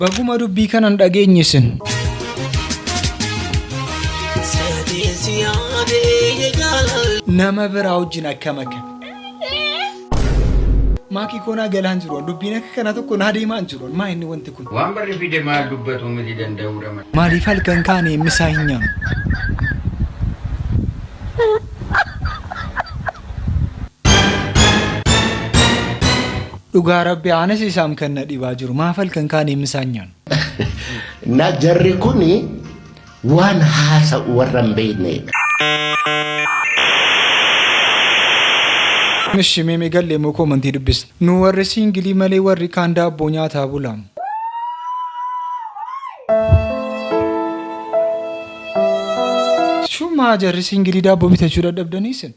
Baguma dubbii kanan dhageenyisin. Nama biraa wajjin akkam akka. Maakii koonaa galaan jiru dubbiin akka kana tokko naa deemaa jiru maa inni wanti kun. Waan barri fide maal dubbatu miti danda'uudha malee. Maaliif halkan kaane misaa hin nyaannu? Dhugaa rabbi aanas isaam kan na dhibaa jiru maaf halkan kaane misaa hin nyaannu? Na jarri kuni waan haasa'u warra hin beeknedha. Mishi meeme galle moo komantii dubbisna. Nu warri singilii malee warri kaan daabboo nyaataa bulamu. Shuma jarri singilii daabboo bitachuu dadhabdaniisin.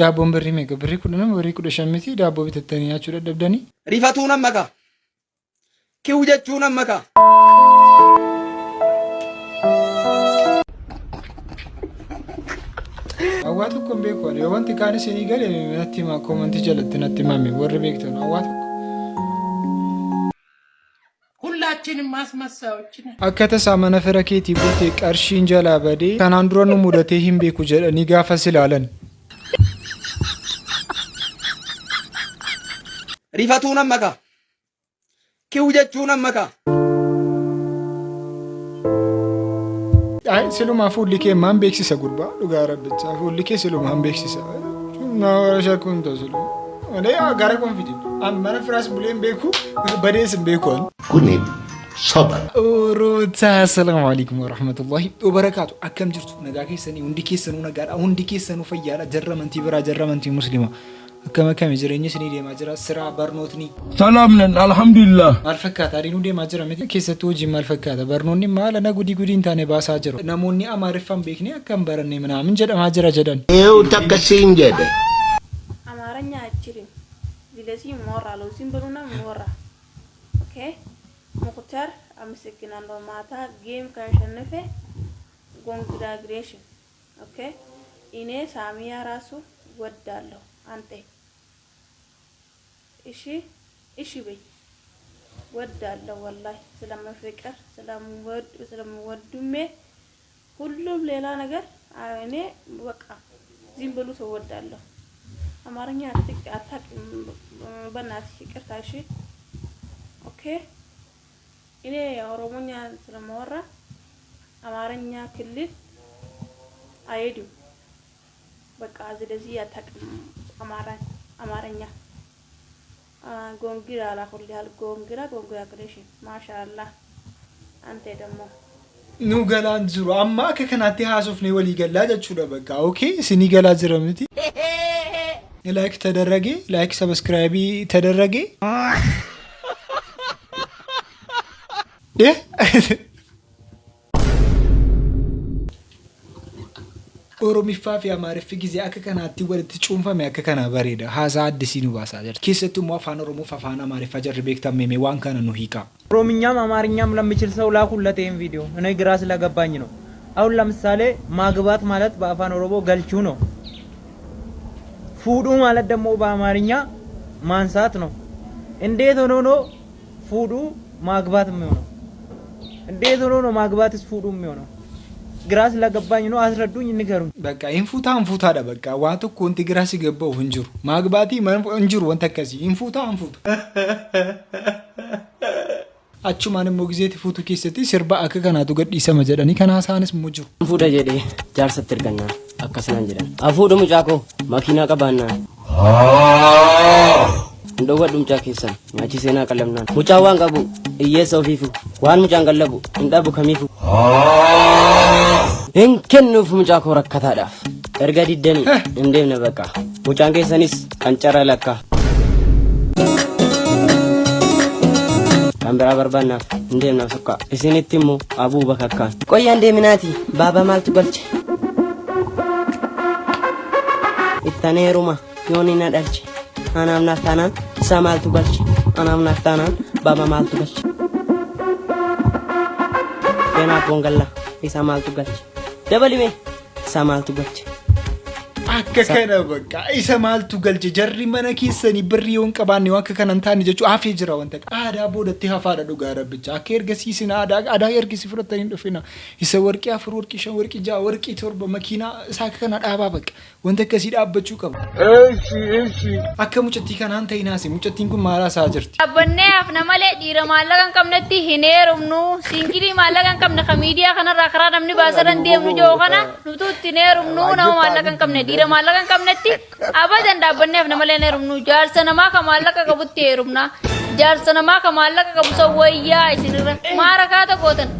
Daabboon birrii meeqa? Birrii 10 birrii 15 miti daabboo bitattanii nyaachuu dadhabdanii. Rifatuu nama ka. Kiu jechuu nama ka. Awwaa tokko hin beeku yoo wanti kaan isinii gale natti himaa komantii jalatti natti himame warri beektan awwaa tokko. ሁላችንም ማስመሳዮች ነን። Akka tasaa mana fira keetii bultee qarshiin jalaa badee kanaan dura nu mudatee hin beeku jedhanii gaafa silaalan. Rifatuu nama ka. Kiu jechuu nama ka. Siluma fuulli kee maan beeksisa gurbaa dhugaa rabbichaa fuulli kee silumaan beeksisa. Na warasha kun tasulu. Olee gara konfidin. Mana firaas buleen beeku badees hin beeku. Kuni soba. Oroota assalamu alaikum warahmatullahi wabarakatuh. Akkam jirtu nagaa keessanii hundi keessanuu nagaadha hundi keessanuu fayyaadha jarramantii biraa jarramantii muslima. Akkam jireenyi isinii deemaa jira siraa barnootni. Salaam nan alhamdulillah. Maal fakkaata adiinuu deemaa jira miti keessattuu hojiin maal fakkaata barnoonni maal ana gudiin taane baasaa jiru. Namoonni amaariffaan beekne akkam baranne ምናምን jedhamaa jira jedhan. Eewu takka siin jedhe. አማርኛ አችልም ስለዚህ ሞራሉ ሲምብሉና ሞራ ኦኬ ሙክታር አመሰግናለሁ ማታ ጌም ካሸነፈ ኮንግራቹሌሽን ኦኬ እኔ ሳሚያ ራሱ ወዳለሁ አንተ እሺ በይ ወዳለሁ ወላሂ ስለማፈቅር ስለምወድሜ ሁሉም ሌላ ነገር እኔ በቃ ዝም ብሎ ተወዳለሁ አማርኛ አታውቅም በእናትሽ ይቅርታ እሺ ኦኬ እኔ ኦሮሞኛ ስለማወራ አማርኛ ክልል አይሄድም በቃ ስለዚህ አታውቅም አማርኛ ጎንግራ አላኩልሃል ጎንግራ ክሬሽን ማሻአላህ አንተ ደግሞ Nu galaan jiru amma akka kanaatti haasofne walii galaa jechuudha bakka okay isinii galaa jira miti. ላይክ ተደረገ ላይክ ሰብስክራይብ ተደረገ ኦሮሚፋ fi amaariff ጊዜ akka kanaatti walitti cuunfame akka kana bareeda haasaa addisii nu baasaa jira keessattuu immoo afaan oromoo afaan amaariffaa jarri beektamee waan kana nu hiika ኦሮምኛም አማርኛም ለሚችል ሰው ላኩለት ይሄን ቪዲዮ እኔ ግራ ስለገባኝ ነው አሁን ለምሳሌ ማግባት ማለት በአፋን ኦሮሞ ገልቹ ነው ፉዱ ማለት ደግሞ በአማርኛ ማንሳት ነው እንዴት ሆኖ ነው ፉዱ ማግባት የሚሆነው እንዴት ሆኖ ነው ማግባትስ ፉዱ የሚሆነው ግራ ስለገባኝ ነው አስረዱኝ ንገሩኝ በቃ እንፉታ ዳ በቃ ዋቱ ኮንቲ ግራ ሲገባው እንጅሩ ማግባቲ እንጅሩ ወንተከሲ እንፉታ achumaan immoo gizeeti fuutu keessatti sirba akka kanaatu gadhiisama jedhanii kanaasaanis immoo jiru. Fuudha jedhee jaarsatti ergannaan akkasumaan jedhan. Afuudha mucaakoo makiinaa qabaannaan. Ndowwa dhumcaa keessan nyaachi seenaa qalamnaan. Mucaa waan qabu hiyyeessa ofiifu waan mucaan qallabu hin dhabu kamiifu. Hin kennuuf mucaakoo rakkataadhaaf. Erga diddanii hin deemne bakka. Mucaan keessanis qancara lakkaa. Ambira barbaannaaf indeemna sokka isinitti immoo abuu bakakkaan qoyyaan deeminaati baaba maaltu galche ittaneeruma yooni na dhalche anaaf naaf taanaan isaa maaltu galche anaaf naaf taanaan baaba maaltu galche keenaaf wongalla isaa maaltu galche dabalime isaa maaltu galche akka kana bakka isa maaltu galche jarri mana keessanii birrii yoon qabaanne waan akka kana hin taane jechuu hafee jira wanta aadaa boodatti hafaadha dhugaa rabbicha akka ergasiisin aadaa ergisi fudhatanii dhufina isa warqii 4 warqii 5 warqii 6 warqii 7 makiinaa isaa akka kana dhaabaa bakka wanta akkasii dhaabbachuu qaba akka mucattii kanaan ta'inaasi mucattiin kun maal isaa jirti Dhaabannee hafna malee dhiira maallaqa hin qabnetti hin heerumnu siingilii maallaqa hin qabne miidiyaa kanarraa karaa namni baasaran deemnu joo kana nutu itti hin heerumnu nama maallaqa hin qabne dhiira maallaqa hin qabnetti abadan dhaabannee hafna malee hin heerumnu jaarsa namaa ka maallaqa qabutti heerumna jaarsa namaa ka maallaqa qabu sawwayyaa isinirra maara kaata gootan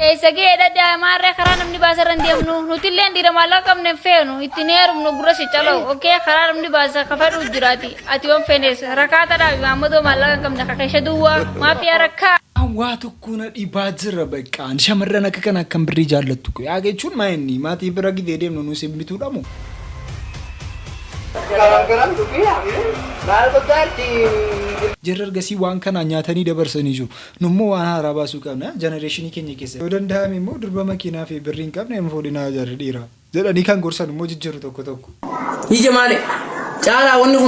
eessa geedha daa'imaarree karaa namni baasaran deemnu nuti illee dhiira maallaqa qabne hin feenu itti hin heerumnu gurra si calawu okee karaa namni baasa kafadhu jiraati ati waan feenes rakaatadhaaf Muhammadoo maallaqa hin qabne kakeesha duwwaa maafiyaa rakkaa waa tokko na dhibaa jira baqqaan shamarran akka kana akkam birrii jaallattu ko yaa jechuun maayinni maatii bira gidee deemnu nu simbituu dhamu jarri argasii waan kana nyaatanii dabarsanii jiru nummoo waan haaraa baasuu qabna jenereeshinii keenya keessa yoo danda'ame immoo durba makiinaa fi birrii hin qabne hin fuudhinaa jarri dhiiraa jedhanii kan gorsan immoo jijjiiru tokko Ija malee caalaa wanni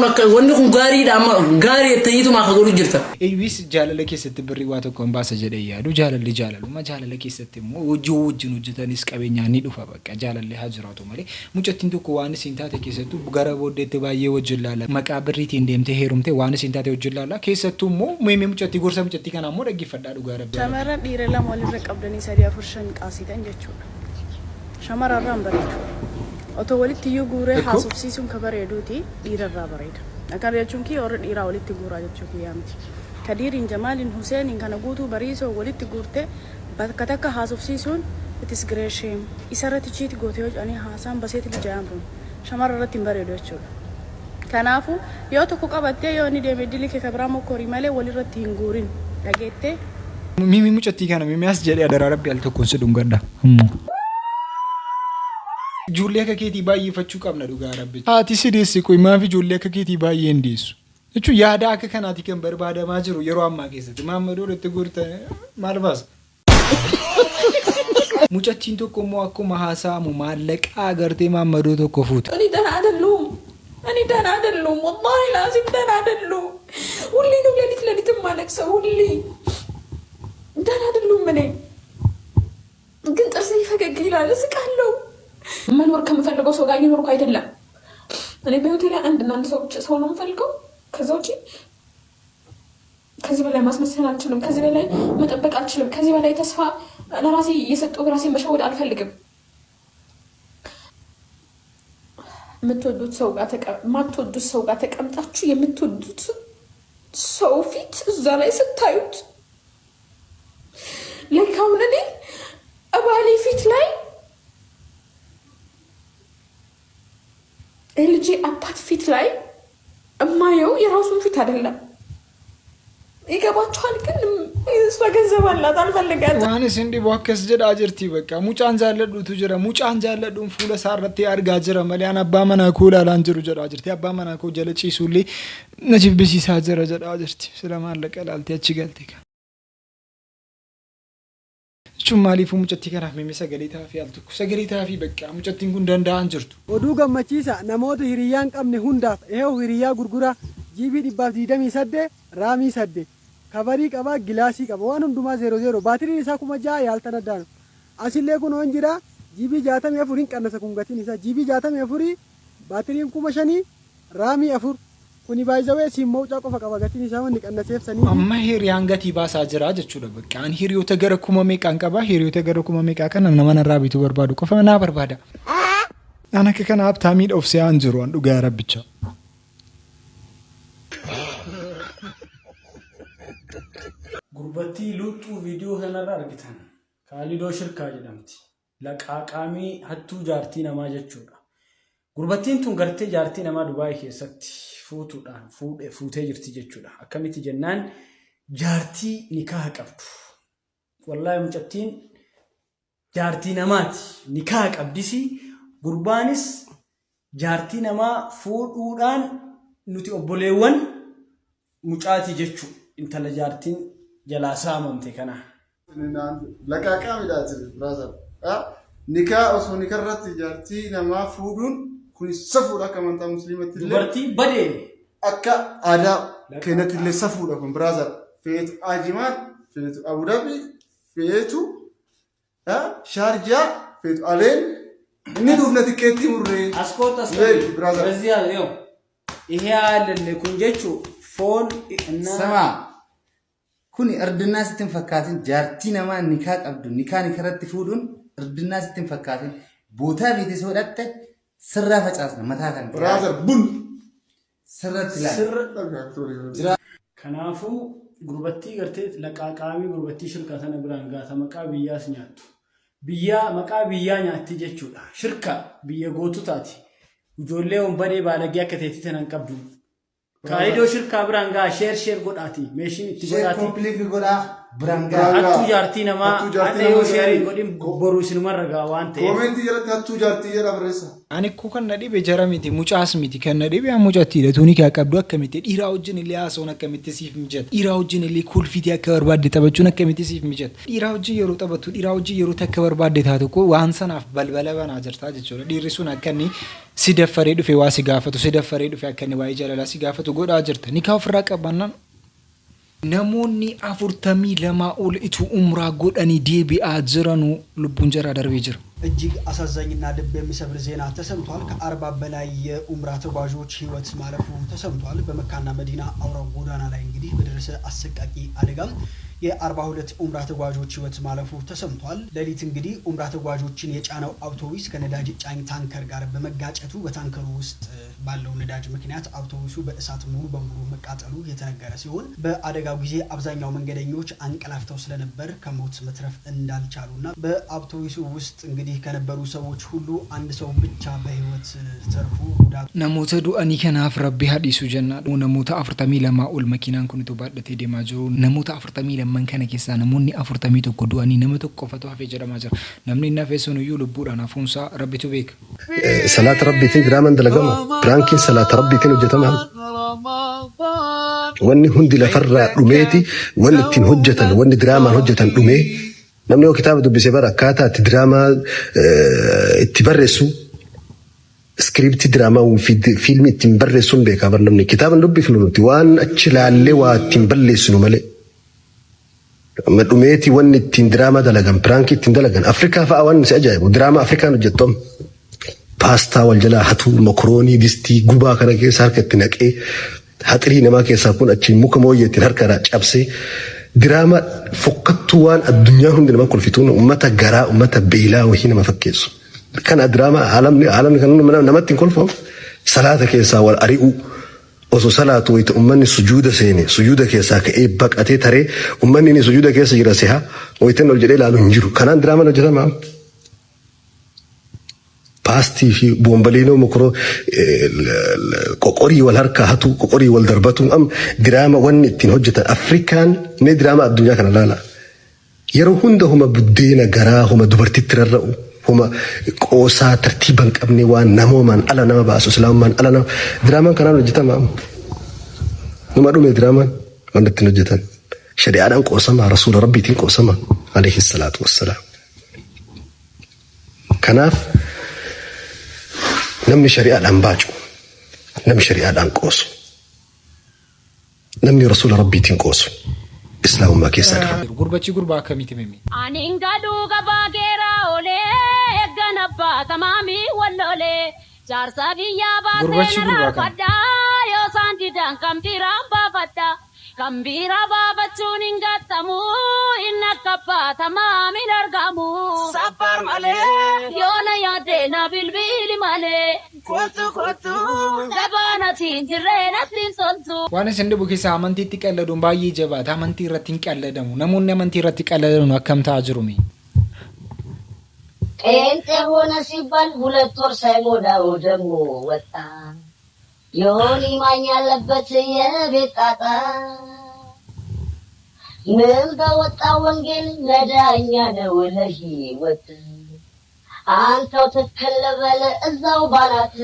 kun gaariidha amma gaarii itti maa godhu jirta. Elvis jaalala keessatti birrii waa tokko hin baasa jedhee yaadu jaalaluma jaalala keessatti immoo wajjin hojjetanis qabeenyaan ni dhufa bakka jaalalli haa jiraatu malee mucattiin tokko waan isin taate keessattuu gara booddeetti baay'ee wajjin laala maqaa birriitiin deemtee heerumte waan isin taate wajjin laala keessattuu immoo meemee mucattii gorsa mucattii kana immoo dhaggeeffadhaa dhugaa rabbi. Shamarran dhiira lama walirra qabdanii 3-4 qaasitan jechuudha. Shamarran bareedu. Otoo walitti iyyuu guuree haasofsiisuun ka bareeduuti dhiirarraa bareeda. Akka jechuun kii warra dhiiraa walitti guuraa jechuu kiyyaa miti. Kadiiriin Jamaaliin Huseeniin kana guutuu bariisoo walitti guurte bakka takka haasofsiisuun itis gireesheem isarratti chiiti gootee hojjanii haasaan baseeti lijaayan bun shamarra irratti hin bareedu jechuudha. Kanaafuu yoo tokko qabattee yoo inni deemee dilii kee kabiraa mokkorii malee walirratti hin guurin dhageettee. Mimi mucattii kana mimi as jedhee adaraa rabbi al tokkoon si dhungadha. Ijoollee akka keetii baay'eeffachuu qabna dhugaa rabbi. Haati si deessi qoy maaf ijoollee akka keetii baay'ee hin deessu. Jechuun yaada akka kanaati kan barbaadamaa jiru yeroo ammaa keessatti. Maammadoo itti guurtan maal baasa? Mucattiin tokko immoo akkuma haasa'amu maallaqaa agartee maammadoo tokko fuuta. Ani dana adallum wallahi laazim dana adallum. Hulli nu ሌሊት ማለቅሰው ሁሌ dana adallum mane. ግን ጥርሴ ፈገግ ይላል እስቃለሁ። መኖር ከምፈልገው ሰው ጋር እየኖርኩ አይደለም። እኔ በህይወቴ ላይ አንድና አንድ ሰው ነው የምፈልገው። ከዛ ውጪ ከዚህ በላይ ማስመሰል አልችልም። ከዚህ በላይ መጠበቅ አልችልም። ከዚህ በላይ ተስፋ ለራሴ እየሰጠሁ ራሴን መሸወድ አልፈልግም። የማትወዱት ሰው ጋር ተቀምጣችሁ የምትወዱት ሰው ፊት እዛ ላይ ስታዩት ለካውን እኔ እባሌ ፊት ላይ ልጄ አባት ፊት ላይ እማየው የራሱን ፊት አይደለም። ይገባችኋል? ግን እሷ ገንዘብ አላት አልፈልጋትም። ዋንስ እንዲ ቦከስ ጀዳ ጅርቲ በቃ ሙጫን ጃለዱቱ ጀራ ሙጫን ጃለዱን ፉለ ሳረቴ አርጋ ጀራ መሊያን አባ መናኮ ላላንጀሩ ጀዳ ጅርቲ አባ መናኮ ጀለጪ ሱሊ ነጅብ ቢሲሳ ጀራ ጀዳ ጅርቲ ስለማለቀ ላልቲ አችገልቲ ቹማሊፉ ሙጨቲ ከናፍ ሜ ሰገሊታ ፊ አልቱኩ ሰገሊታ ፊ በቃ ሙጨቲን ጉን ደንዳን ጅርቱ ኦዱ ገመቺሳ ነሞት ሂሪያን ቀምነ ሁንዳፍ ይሄው ሂሪያ ጉርጉራ ጂቢ ዲባፍ ዲደሚ ሰደ ራሚ ሰደ ከበሪ ቀባ ግላሲ ቀባ ዋን ሁንዱማ 00 ባትሪ ኢሳ ኩመጃ ያልተነዳ ነው አሲሌ ኩን ወንጅራ ጂቢ ጃተም የፉሪን ቀነሰ ኩንገቲን ኢሳ ጂቢ ጃተም የፉሪ ባትሪን ኩመሸኒ ራሚ አፉር ኩኒ ባይዘዌ ሲሞጫ ቆፈ ቀባ ገቲን ኢሳ ወን ቀነሰፍ ሰኒ አማ ሂሪያን ገቲ ባሳ ጅራ ጀቹ ለበቃ አን ሂሪዮ ተገረኩመ ሜቃን ቀባ ሂሪዮ ተገረኩመ ሜቃ ከነ ነመነ ራቢቱ በርባዱ ቆፈና በርባዳ አነከ ከና ሀብታሚ ኦፍ ሲያን ጅሮ አንዱ ጋር ብቻ ጉርበቲ ሉጡ ቪዲዮ ከነራ አርግተን ካሊዶ ሽርካ ጀዳምቲ ለቃቃሚ ሀቱ ጃርቲ ነማ ጀቹዳ ጉርበቲን ቱን ገርቴ ጃርቲ ነማ ዱባይ ኬሰቲ ፉቱዳን ፉቴ ጅርቲ ጀቹዳ አከሚቲ ጀናን ጃርቲ ኒካህ ቀብዱ ወላሂ ሙጨቲን ጃርቲ ነማት ኒካህ ቀብዲሲ ጉርባንስ ጃርቲ ነማ ፉዱዳን ኑቲ ኦቦሌወን ሙጫቲ ጀቹ intala jaartiin jalaa saamamte kana laqaqaa midhaati brother nikaa osoo nikarratti jaartii namaa fuudhuun kun safuudha akka amantaa musliimatti illee dubartii badee akka aadaa keenyatti illee safuudha kun brother feetu ajimaan feetu Abu Dhabi feetu Sharjah feetu Aleen inni dhufna tikeetti murree askoota brother በዚህ ያለው ይሄ ያለለ kun jechuun foon sama kun irdinaa sittin fakkaatin jaartii namaa nikaa qabdu nikaa nikarratti fuudhuun irdinaa sittin fakkaatin bootaa biite soodhatte sirraa facaasna mataa kan brother bun sirratti laala kanaafuu gurbattii gartee laqaaqaamii gurbattii shirka sana biraan gaata maqaa biyyaas nyaattu biyyaa maqaa biyyaa nyaatti jechuudha shirka biyya gootu taati ijoollee wonbadee baalagee akka ta'etti tanan qabdu kaayidoo shirka biraan gaa sheer godhaati meeshin itti godhaati kompliit godhaa biraan gaa hattuu jaartii namaa adda yoo sheerii godhin boruu isinumarra gaa waan ta'eef koomenti jalatti hattuu jaartii jedha barreessa ani ko kan na dhibe jara miti mucaas miti kan na dhibe mucattiidha tuuni kaa qabdu akkamitti dhiiraa wajjin illee haasoon akkamitti siif mijata dhiiraa wajjin illee kulfiitii akka barbaadde taphachuun akkamitti siif mijata dhiiraa wajjin yeroo taphattu dhiiraa wajjin yeroo takka barbaadde taatu ko waan sanaaf balbala banaa jirtaa jechuudha dhiirri sun akka inni si daffaree dhufe waa si gaafatu si daffaree dhufe akka inni waa'ee jaalalaa si gaafatu godhaa jirta ni kaa ofirraa qabannaan namoonni 42 ol itu umraa godhanii deebi'aa jiranu lubbuun jaraa darbee jira እጅግ አሳዛኝና ልብ የሚሰብር ዜና ተሰምቷል። ከ40 በላይ የኡምራ ተጓዦች ህይወት ማለፉ ተሰምቷል። በመካና መዲና አውራ ጎዳና ላይ እንግዲህ በደረሰ አሰቃቂ አደጋም የ42 ኡምራ ተጓዦች ህይወት ማለፉ ተሰምቷል። ሌሊት እንግዲህ ኡምራ ተጓዦችን የጫነው አውቶቡስ ከነዳጅ ጫኝ ታንከር ጋር በመጋጨቱ በታንከሩ ውስጥ ባለው ነዳጅ ምክንያት አውቶቡሱ በእሳት ሙሉ በሙሉ መቃጠሉ የተነገረ ሲሆን በአደጋው ጊዜ አብዛኛው መንገደኞች አንቀላፍተው ስለነበር ከሞት መትረፍ እንዳልቻሉና በአውቶቡሱ ውስጥ እንግዲህ ከነበሩ ሰዎች ሁሉ አንድ ሰው ብቻ በህይወት ተርፎ ጉዳቱ ነሞተ ዱአኒ ከናፍ ረቢ ሀዲሱ ጀና ነሞተ 42 ኦል መኪናን ኩንቱ ባደተ ደማጆ ነሞተ 42 man kana keessa namoonni 40 tokko du'anii nama tokko qofatu hafee jedhamaa jira namni inni hafee sun iyyuu lubbuudhaan hafuunsaa rabbitu beeka salaata rabbiitiin diraaman dalagama biraankiin salaata rabbiitiin hojjetama wanni hundi lafarraa dhumeeti wanni ittiin hojjetan wanni diraamaan hojjetan dhumee namni yoo kitaaba dubbisee bara akkaataa itti diraamaa itti barreessu skriiptii diraamaa fiilmii ittiin barreessuun beekaa bar namni kitaaba dubbifnu nuti waan achi laallee waa ittiin balleessinu malee madumeti wanni ittiin diraamaa dalagan pirankii ittiin dalagan afrikaa fa'a waan si ajaa'ibu diraamaa afrikaan hojjettom paastaa wal jalaa hatu makroonii distii gubaa kana keessa harka itti naqee haxirii namaa keessaa kun achi muka mooyyeetiin harka cabsee diraamaa fokkattuu waan addunyaa hundi nama kolfituun ummata garaa ummata beelaa wahii nama fakkeessu kana diraamaa aalamni kan namatti hin kolfamu salaata keessaa wal ari'uu oso salatu wayta ummanni sujuuda seene sujuuda keessa ka baqatee taree ummanni ni sujuuda keessa jira seha wayta ol jedhee laalu hin jiru kanaan diraamaa hojjetama paastii fi boombalino mukro qoqorii wal harka hatu qoqorii wal darbatu am diraamaa wanni ittiin hojjetan afrikaan ne diraamaa addunyaa kana laala yeroo hunda huma buddeena garaa huma dubartitti rarra'u huma qoosaa tartiiban qabne waan namoomaan ala nama baasu islaamumaan ala nama diraamaan kanaan hojjetama numa dhume diraamaan wanta ittiin hojjetan shari'aadhaan qoosama rasuula rabbiitiin qoosama alayhi salaatu wassalaam kanaaf namni shari'aadhaan baacu namni shari'aadhaan qoosu namni rasuula rabbiitiin qoosu islaamummaa keessa dara gurbachi gurbaa akkamitti mimi ani ingadu gabageera ole ganabba tamami wallole jaarsa biyya baasena fadda yo sandidan kambira babadda kambira babachun ingatamu innakappa tamami nargamu sapar male yona yade na bilbili male kotu gabana tinjirena tinsoltu waan isin dhibu keessa amantiitti qalladuun baay'ee jabaata amantii irratti hin qalladamu namoonni amantii irratti qalladamu akkam ta'aa jiru mee ጴንጤ ሆነ ሲባል 2 ወር ሳይሞላው ደግሞ ወጣ ዮኒ ማኝ ያለበት የቤት ጣጣ ምን በወጣ ወንጌል ነዳኛ ነው ለህይወት አንተው ተከለበለ እዛው ባላት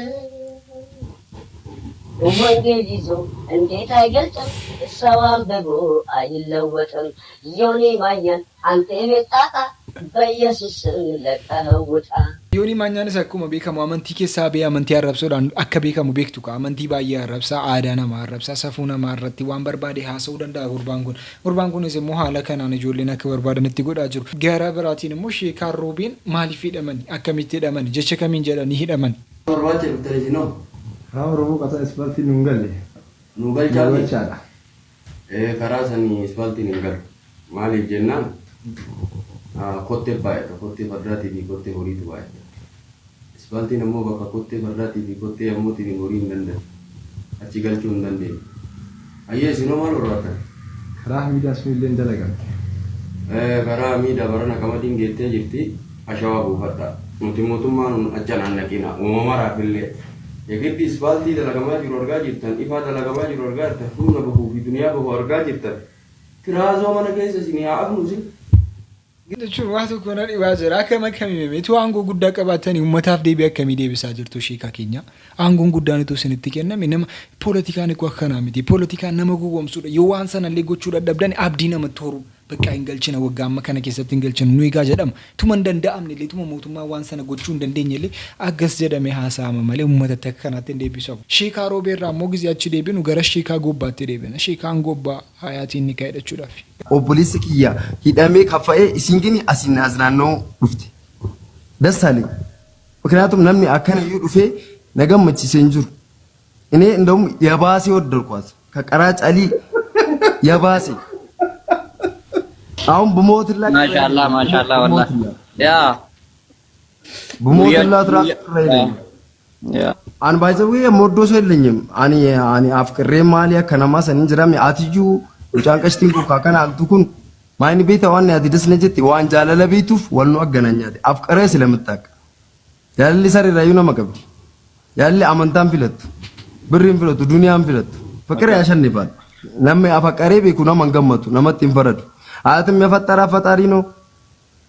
ወንጌል ይዞ እንዴት አይገልጽም ሰው አንብቦ አይለወጥም ዮኒ ማኛን አንተ ቤት ጣጣ በኢየሱስ ለቀኸው ውጣ Yooni maanyaanis akkuma beekamu amantii keessaa bee amantii arrabsuudhaan akka beekamu beektu ka amantii baay'ee arrabsaa aadaa nama arrabsaa safuu nama irratti waan barbaade haasa'uu danda'a gurbaan kunis immoo haala kanaan ijoolleen akka barbaadanitti godhaa jiru. Gara biraatiin immoo sheekaan Roobeen maaliif hidhamani akkamitti hidhamani jecha kamiin jedhanii hidhamani. Barbaacha dhufteetinoo. Haa Oromoo qataa isfaaltii nuun galle. Nu galchaadha. Karaa sanii isfaaltiin hin galu. Maaliif jennaan kottee baay'ata kottee fardaatii fi kottee horiitu baay'ata. Isfaaltiin ammoo bakka kottee fardaatii fi kottee ammootiin horii hin danda'u. Achi galchuu hin dandeenye. Ayyee isinoo maal barbaaddan? Karaa miidhaa sunillee hin dalagan. Karaa miidhaa barana qamadiin geettee jirti ashawaa buufadha. Nuti mootummaan acha naannaqina uumamaraaf illee. Eegatti isfaaltii dalagamaa jiru argaa jirtan ifaa dalagamaa jiru argaa jirtan humna bahuu fi duniyaa bahuu argaa jirtan. Kiraazoo mana keessa isin haa afnuusi. Jechuun waa tokko na dhibaa jira akka makamii meetu aangoo guddaa qabaatanii uummataaf deebii akkamii deebisaa jirtu sheekaa keenya aangoon guddaan itoo isinitti kenname nama poolitikaan eeguu akkanaa miti poolitikaan nama gowwoomsuudha yoo waan sanallee gochuu dadhabdan abdii namatti horu bakka hin galchina waggaa amma kana keessatti hin galchina nu egaa jedhama tuma hin danda'amne illee tuma mootummaa waan sana gochuu hin dandeenye illee akkas jedhame haasa'ama malee uummatatti akka kanaatti hin deebisu. Sheekaa Roobeerraa immoo gizee achi deebinu gara sheekaa Gobbaatti deebina sheekaan Gobbaa hayaatiin ni ka'e jechuudhaaf. Obboleessi kiyya hidhamee kaffa'ee isin gini asiin naannoo dhufte. Dassaalee. ምክንያቱም namni akkana iyyuu dhufee na gammachiisee hin jiru. Inni እንደውም የባሴ ወደድኳት ከቀራጭ አሊ የባሴ አሁን ብሞትላ ማሻአላ ወላሂ ያ ብሞትላ ትራስ ያ አን ባይዘው የሞዶ ሰው የለኝም አኒ አፍቅሬ ማሊያ ከነማ ሰን እንጅራም አትዩ ጫንቀሽቲን ኩካ ከና አንቱኩን ማይን ቤት ዋን ያዲ ደስነ ጀቲ ዋን ጃለለ ቤቱፍ ወልኑ አገናኛት አፍቅሬ ስለምታቅ ያለ ሰሪ ራዩ ነው መቀብ ያለ አመንታም ፊለት ብሪም ፊለት ዱንያም ፊለት ፍቅር ያሸንፋል ለምን አፈቀሬ ቤኩ ነው መንገመቱ ነመት ይንፈረዱ አያትም የፈጠራ ፈጣሪ ነው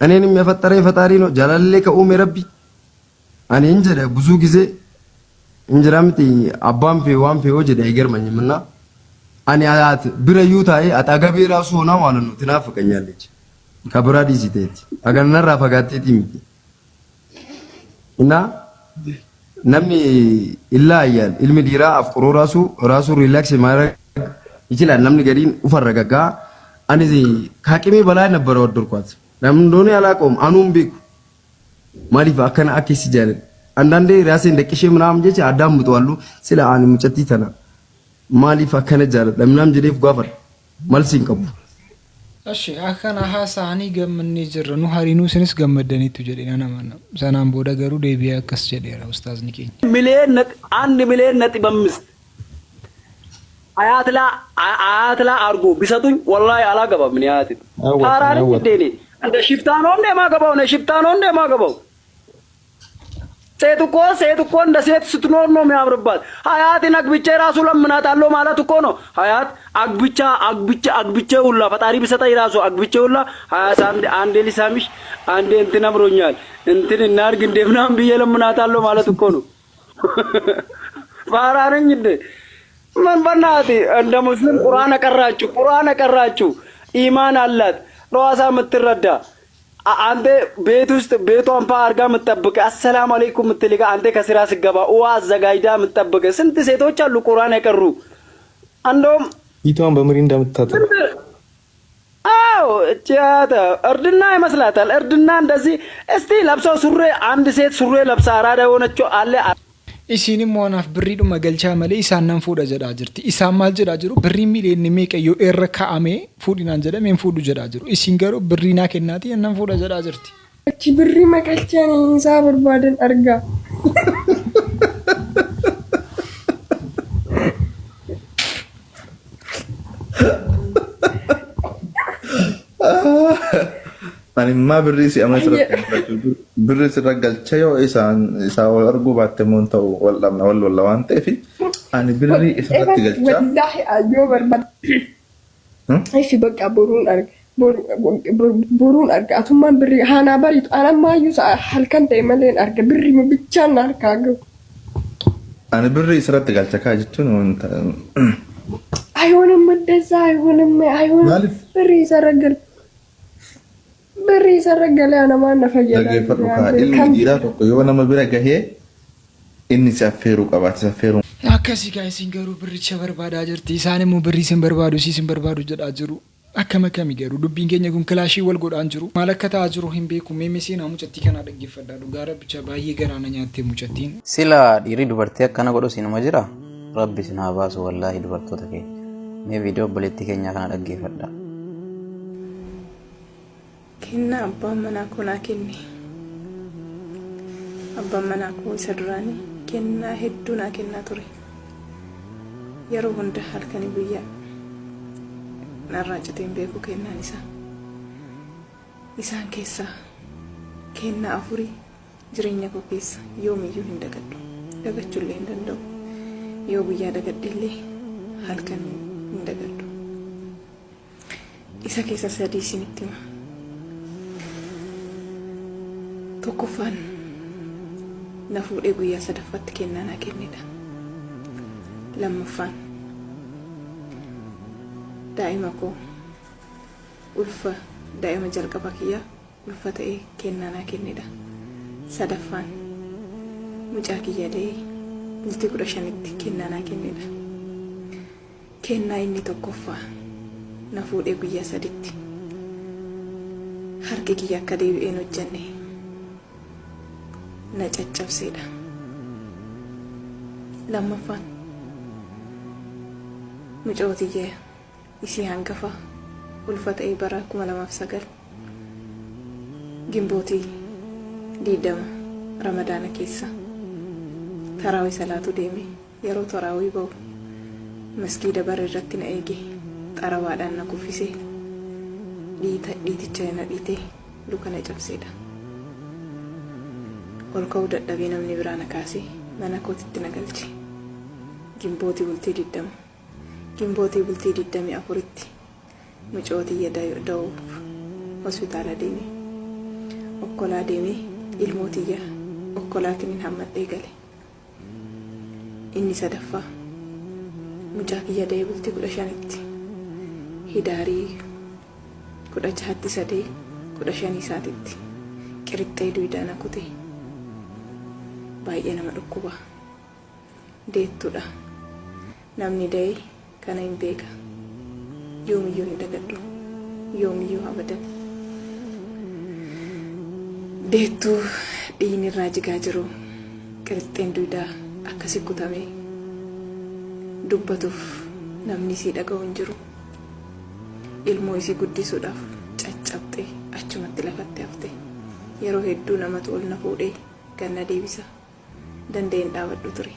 እኔንም የፈጠረ ፈጣሪ ነው ጃለለ ከኡም ረቢ እኔ እንጀለ ብዙ ጊዜ እንጀራምቲ አባም ፌዋም ፌው ጀደ አይገርመኝምና እኔ አያት ብረዩ ታይ አጣገቤ ራሱ ሆና ማለት ነው ትናፍቀኛለች ከብራዲስ ይቴት አገነራ ፈጋቴት ይምቲ እና ነሚ ይላያል ኢልሚ ዲራ አፍቅሮ ራሱ ሪላክስ ማድረግ ይችላል ነምን ገዲን ኡፈረጋጋ አንዚ ካቂሜ በላይ ነበር ወደርኳት ለምን እንደሆነ ያላቆም አኑም ቢኩ ማሊፍ አከና አኪስ ይጃል አንዳንዴ ራሴ እንደቅሼ ምናም ጀች አዳምጧሉ ስለ አን ሙጨቲ ተና ማሊፍ አከነ ጃለ ለምናም ጀዴፍ ጓፈር መልሲን ቀቡ እሺ አከና ሐሳኒ ገምኔ ጅርኑ ሀሪኑ ስንስ ገመደኒቱ ጀዴና ነማና ሰናም ቦደ ገሩ ዴቢያ ከስ ጀዴራ ኡስታዝ ንኬኝ ሚሊየን 1 ሚሊየን ነጥብ 5 አያትላ አርጎ ቢሰጡኝ ወላሂ አላገባም ምን ያት ታራሪ ዴኔ እንደ ሽፍታ ነው እንደማገባው ነው ሽፍታ ነው እንደማገባው ሴት እኮ እንደ ሴት ስትኖር ነው የሚያምርባት ሀያትን አግብቼ ራሱ ለምናታለሁ ማለት እኮ ነው ሀያት አግብቼ ሁላ ፈጣሪ ቢሰጠኝ ራሱ አግብቼ ሁላ አንዴ ሊሳምሽ አንዴ እንትን አምሮኛል እንትን እናርግ እንደምናም ብዬ ለምናታለሁ ማለት እኮ ነው ፋራረኝ እንደ ምን በናቲ እንደ ሙስሊም ቁርአን አቀራችሁ ኢማን አላት ራሳ የምትረዳ አንተ ቤት ውስጥ ቤቷን አርጋ የምትጠብቅ አሰላሙ አለይኩም የምትልጋ አንተ ከስራ ሲገባ ውሃ አዘጋጅታ የምትጠብቅ ስንት ሴቶች አሉ ቁርአን ያቀሩ እንደውም ይቷን በምሪንዳ የምታጠብ አዎ ቻታ እርድና ይመስላታል እርድና እንደዚህ እስቲ ለብሰው ሱሪ አንድ ሴት ሱሪ ለብሳ አራዳ ሆነችው አለ isinim monaaf birriidhuma galchaa malee isaan nan fuudha jedhaa jirti isaan maal jedhaa jiru birrii miiliyoonni meeqayyoo irra kaa'amee fuudhinaan jedhameen fuudhu jedhaa jiru isin garuu birrii naa kennaati nan fuudha jedhaa jirti. Achi birrii maqalchaan isaa barbaadan argaa. Ani ma birrii si amma birrii sirra galcha yoo isaa wal arguu baatte moon ta'u wal dhabna wal waan ta'eef ani birrii isarratti galcha. Wallahi ayyoo barbaada. Ishi bakka boruun arga atummaan birrii haanaa bariitu anamaayyuu halkan ta'e malee arga birrii bichaan harkaa gahu. Ani birrii isarratti galcha kaa jechuun አይሆንም እንደዛ አይሆንም ብር ይሰረግል بري سرقلي أنا ما نفجر dhaggeeffadhu ilmi dhiiraa tokko yoo nama bira gahee inni saffeeruu qabaate saffeeruu akkasii kaa isin garuu birricha barbaadaa jirti isaan immoo birrii isin barbaadu isin barbaadu jedhaa jiru akkam akkamii garuu dubbiin keenya kun kilaashii wal godhaan jiru maal akka ta'aa jiru hin beeku meemisiin mucattii kana dhaggeeffadhaa dhugaa rabbicha baay'ee garaana nyaattee mucattiin sila dhiirri dubartii akkana godhu sinuma jira rabbi sin haa baasu wallaahi dubartoota keenya mee viidiyoo obboleettii keenyaa kana dhaggeeffadhaa. Kennaa abbaan manaa koo naa kenne. Abbaan manaa koo isa duraanii kennaa hedduu naa kennaa ture. Yeroo hunda halkanii guyyaa narraa citee hin beeku kennaan isaa. Isaan keessaa kennaa afurii jireenya koo keessa yoomiyyuu hin dagadhu. Dagachuullee hin danda'u. Yoo guyyaa dagadhellee halkan hin dagadhu. Isa keessa sadii isinitti hima. Tokkoffaan na fuudhee guyyaa sadaffaatti kennaa naa kennedha. Lammaffaan daa'ima koo ulfa daa'ima jalqaba kiyyaa ulfa ta'ee kennaa naa kennedha. Sadaffaan mucaa kiyya da'ee bultii 15tti kennaa naa kennedha. Kennaa inni tokkoffaa na fuudhee guyyaa saditti harki kiyya akka deebi'een hojjenne na caccabseedha. Lammaffaan mucootiyya isii hangafa ulfa ta'ee bara 2009 gimbootii 20 ramadaana keessa taraawii salaatu deeme yeroo taraawii ba'u masgiida bara irratti na eege xarawaadhaan na kuffisee dhiiticha na dhiitee luka na cabseedha. Ol ka'uu dadhabee namni biraa na kaasee mana kootitti na galche. Gimbootii bultii 20 gimbootii bultii 24tti mucootiyya da'uuf hospitaala deeme. Okkolaa deemee ilmootiyya okkolaatiin hammadhee gale. Inni sadaffaa mucaa kiyya da'ee bultii 15tti hidaarii 16tti sadee 15 isaatitti qirixxee duwidaan kutee baay'ee nama dhukkuba deettudha. Namni da'ee kana hin beeka yoomiyyuu hin dagadhu yoomiyyuu abadan. Deettuu dhiigni irraa jigaa jiru qirixxeen duwidaa akkasi kutamee dubbatuuf namni isii dhaga'u hin jiru. Ilmoo isii guddisuudhaaf caccabxee achumatti lafatti hafte. Yeroo hedduu namatu ol na fuudhee ganna deebisa. Danda'een dhaabadhu ture.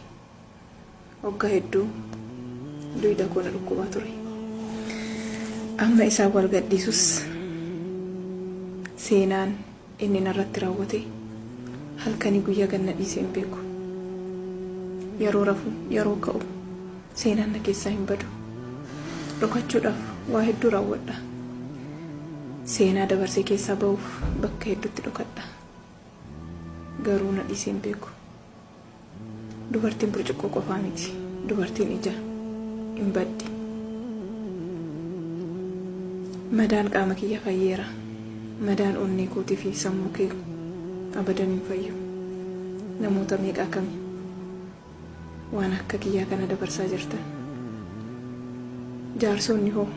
Waggaa hedduu duwida koo na dhukkubaa ture. Amma isaa wal gadhiisus seenaan inni narratti raawwate halkanii guyyaa ganna dhiisee hin beeku. Yeroo rafu yeroo ka'u seenaan na keessaa hin badu. Dhokachuudhaaf waa hedduu raawwadha. Seenaa dabarsee keessaa ba'uuf bakka hedduutti dhokadha. Garuu na dhiisee hin beeku. Dubartiin burcuqqoo qofaa miti. Dubartiin ija hin baddi. Madaan qaama kiyya fayyeera. Madaan onnee kootii fi sammuu kee abadan hin fayyu. Namoota meeqa akkami waan akka kiyyaa kana dabarsaa jirtan. Jaarsonni hoo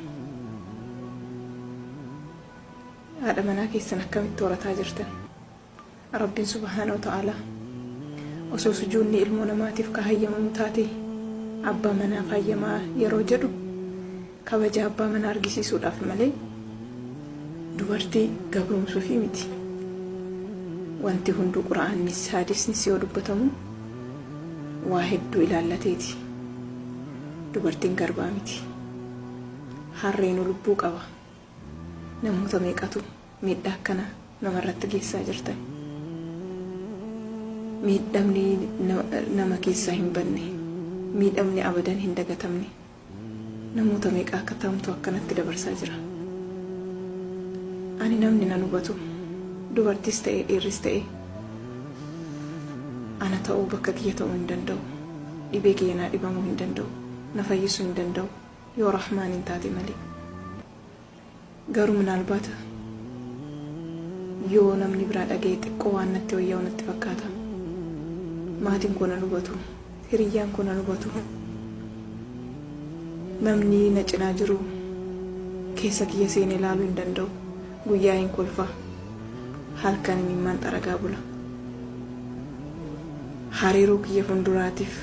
haadha manaa keessan akkamitti horataa jirtan. Rabbiin subhaanahu wa ta'aalaa osoo sujuudni ilmoo namaatiif ka hayyamamu taate abbaa manaaf hayyamaa yeroo jedhu kabaja abbaa manaa argisiisuudhaaf malee dubartii gabroomsuufi miti. Wanti hunduu quraannis hadiisnis yoo dubbatamu waa hedduu ilaallateeti. Dubartiin garbaa miti. Harreenu lubbuu qaba. Namoota meeqatu miidhaa akkana namarratti geessaa jirtan. Miidhamni nama keessaa hin banne. Miidhamni abadan hin dagatamne. Namoota meeqa akka ta'umtu akkanatti dabarsaa jira. Ani namni nan hubatu. Dubartis ta'e dhiirris ta'e ana ta'uu bakka kiyya ta'uu hin danda'u. Dhibee kiyya naa dhibamuu hin danda'u. Na fayyisuu hin danda'u. Yoo rahmaan hin taate malee. Garuu minaalbaata yoo namni biraa dhagee xiqqoo waan natti wayyaa'u natti fakkaata. Maatiin kun na hubatu, hiriyyaan kun na hubatu. Namni na cinaa jiru keessa kiyya seenee ilaaluu hin danda'u. Guyyaa hin kolfa, halkan imimmaan xaragaa bula. Hariiroo kiyya fuulduraatiif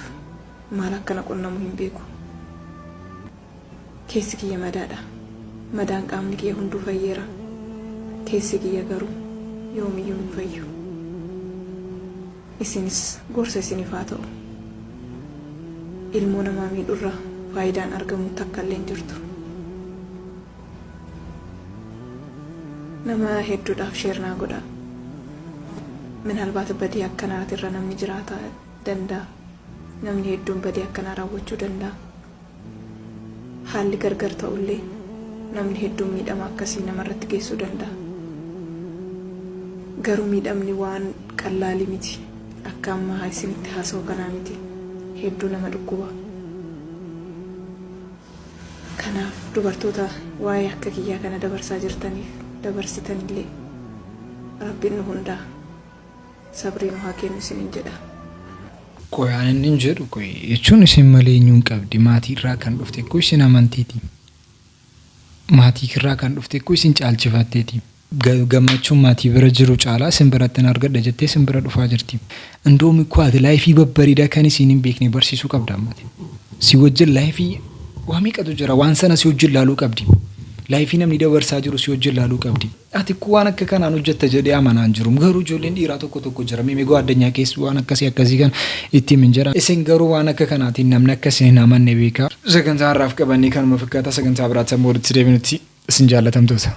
maal akkana qunnamu hin beeku. Keessi kiyya madaadha. Madaan qaamni kiyya hunduu fayyeera. Keessi kiyya garuu yoomiyyuu hin fayyu. Isinis gorsa isiniif haa ta'u. Ilmoo namaa miidhurraa faayidaan argamu takka illee hin jirtu. Nama hedduudhaaf sheernaa godha. Min halbaata badii akkanaatirra namni jiraataa danda'a. Namni hedduun badii akkanaa raawwachuu danda'a. Haalli gargar ta'ullee namni hedduun miidhama akkasii namarratti geessuu danda'a. Garuu miidhamni waan qallaalii miti. Akka amma isinitti haasa'u kanaa miti. Hedduu nama dhukkuba. Kanaaf dubartoota waa'ee akka kiyyaa kana dabarsaa jirtaniif dabarsitanillee Rabbiin nu hundaa sabrii nu haa kennu isiniin jedha. Qoyaan inni jedhu jechuun isin malee eenyuun qabdi maatii irraa kan dhufte ko isin amantiiti. Maatii irraa kan dhufte ko isin caalchifatteeti. Gammachuun maatii bira jiru caalaa isin biratti argadha jettee isin bira dhufaa jirti. Indoomi ko ati laayifii babbariidhaa kan isin hin beekne barsiisuu qabda ammati. Si wajjin laayifii waa meeqatu jira waan sana si wajjin laaluu qabdi. Laayifii namni dabarsaa jiru si wajjin laaluu qabdi. Ati ko waan akka kanaan hojjetta jedhee amanaan jiru. Garuu ijoolleen dhiiraa tokko jira. Meegoo addunyaa keessa waan akkasii kan itti min jira. Isin garuu waan akka kanaatiin namni akkasii hin amanne beekaa. Sagantaa har'aaf qabannee kanuma fakkaata sagantaa biraatti sammuu walitti deebinutti isin jaallatamtoota.